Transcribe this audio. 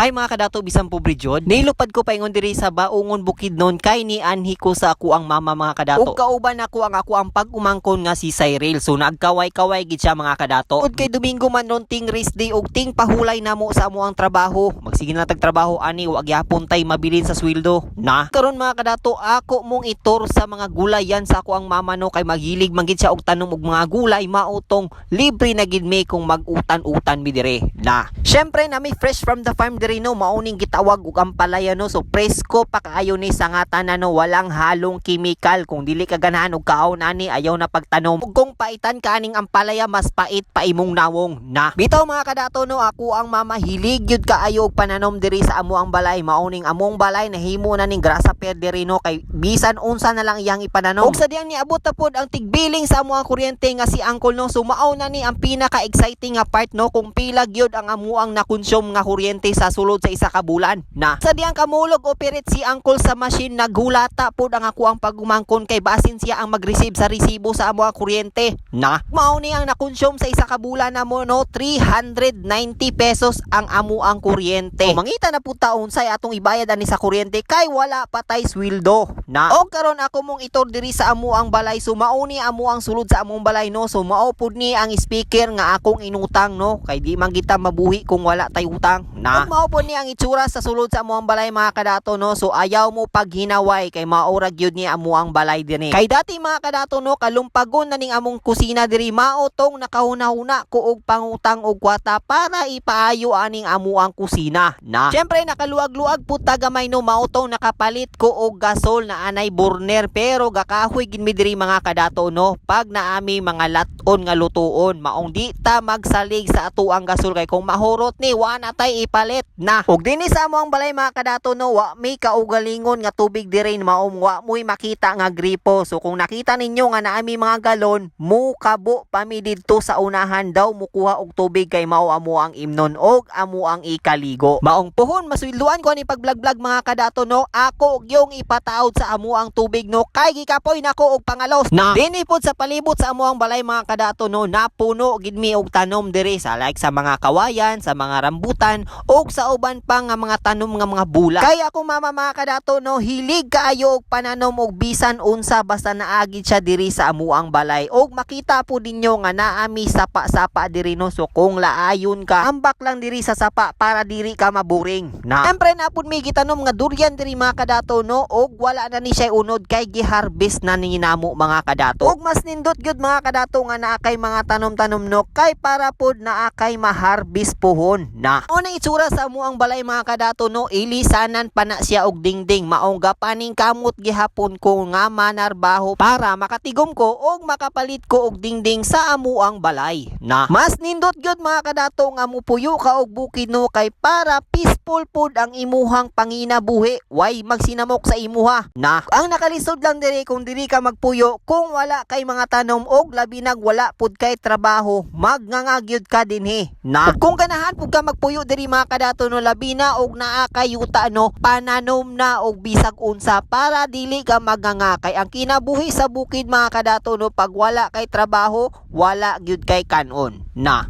Kay mga kadato bisan pobre jud, nilupad ko paingon diri sa Baungon Bukidnon kay ni anhi ko sa ako ang mama mga kadato. Ug kauban ako ang pag-umangkon nga si Cyril. So nagkaway-kaway gid siya mga kadato. Ug kay Domingo man ron ting rest day ug ting pahulay namo sa amo ang trabaho. Magsige na tagtrabaho ani wa gyapon tay mabilin sa sweldo. Na karon mga kadato ako mong itur sa mga gulayan sa ako ang mama no kay maghilig man gid siya og tanom og mga gulay mautong libre na gid mi kung mag-utan-utan mi dire. Na syempre na may fresh from the farm diri no mauning gitawag og ampalaya no, so presko pa kaayo ni sa ngatan na no, walang halong chemical. Kung dili ka ganahan og kaon ani ayaw na pagtanom. Ug kung paitan ka aning ampalaya mas pait pa imong nawong. Na bitaw mga kadato no, ako ang mama hilig gyud kaayo og pananom diri sa amo ang balay. Mauning among balay nahimo na ning grasa perdere no kay bisan unsa na lang iyang ipananom. Ug sa diyang niabot ta pod ang tigbiling sa amo ang kuryente nga si Uncle no, so mao na ni ang pinaka exciting nga part no kung pila gyud ang amo ang nakonsume nga kuryente sa sulod sa isa ka bulan. Na sa diyang kamulog operate si Uncle sa machine, naghulata pod ang ako ang pagumangkon kay basin siya ang mag-receive sa resibo sa amo ang kuryente. Na mao ni ang nakonsume sa isa ka bulan na mo no, 390 pesos ang amo ang kuryente. O mangita na pud taon say atong ibayad ani sa kuryente kay wala patay sweldo. Na og karon ako mong itor diri sa amo ang balay, so mao ni amo ang sulod sa among balay no, so mao pud ni ang speaker nga akong inutang no kay di man kita mabuhi kung wala tay utang. Na mao po ni ang itsura sa sulod sa amo ang balay mga kadato no, so ayaw mo paghinaway kay maura gyud ni amo ang balay dinhi. Kay dati mga kadato no, kalumpagon na ning among kusina diri maotong nakahuna-huna ko og pangutang og kwata para ipaayo aning amo ang kusina. Na syempre nakaluag-luag pud tagamay no, maotong nakapalit ko og gasol na anay burner pero gakahoy gid mi diri mga kadato no pag naami mga laton nga lutuon maong di ta magsalig sa ato ang gasol kay kung mahurot ni wa na tay ipalit. Na ug dinhi sa amo ang balay mga kadato no, wa may kaugalingon nga tubig diri maong wa mo'y makita nga gripo. So kung nakita ninyo nga naami mga galon, mukabo pa mi didto sa unahan daw mukuha og tubig kay mao amo ang imnon og amo ang ikaligo. Maong puhon maswilduan ko ni pag-vlog mga kadato no, ako gyung ipataod sa amo ang tubig no kay gikapoy nako og pangalos. Na dinhi pod sa palibot sa amo ang balay mga kadato no, napuno gid mi og tanom diri sa like sa mga kawayan, sa mga rambutan og sa uban pa nga mga tanom nga mga bulak. Kaya ako mama mga kadato no, hilig kaayo og pananom og bisan unsa basta naagid siya diri sa amo ang balay. Og makita po ninyo nga naami sapa-sapa diri no, so kung laayon ka ambak lang diri sa sapa para diri ka maburing. Na syempre na pud may gitanom nga durian diri mga kadato no, og wala na ni siya unod kay giharvest na ni namo mga kadato. Og mas nindot gyud mga kadato nga naa kay mga tanom-tanom no kay para pod naa kay maharvest pohon. Na o na itsura sa amo ang balay mga kadato no, ilisanan pa na siya og dingding. Maong gapaning kamot gihapon ko nga manarbaho para makatigom ko og makapalit ko og dingding sa amo ang balay. Na mas nindot gyud mga kadato nga mupuyo ka og bukid no kay para peaceful pod ang imuhang panginabuhi, way magsinamok sa imuha. Na ang nakalisod lang diri kung diri ka magpuyo kung wala kay mga tanom og labi nag wala pud kay trabaho, magngangagyud ka dinhi. Na kung ganahan pud ka magpuyo diri mga kadato no, labi na og naa kay yuta no, pananom na og bisag unsa para dili ka magnganga kay ang kinabuhi sa bukid mga kadato no, pag wala kay trabaho wala gyud kay kanon. Na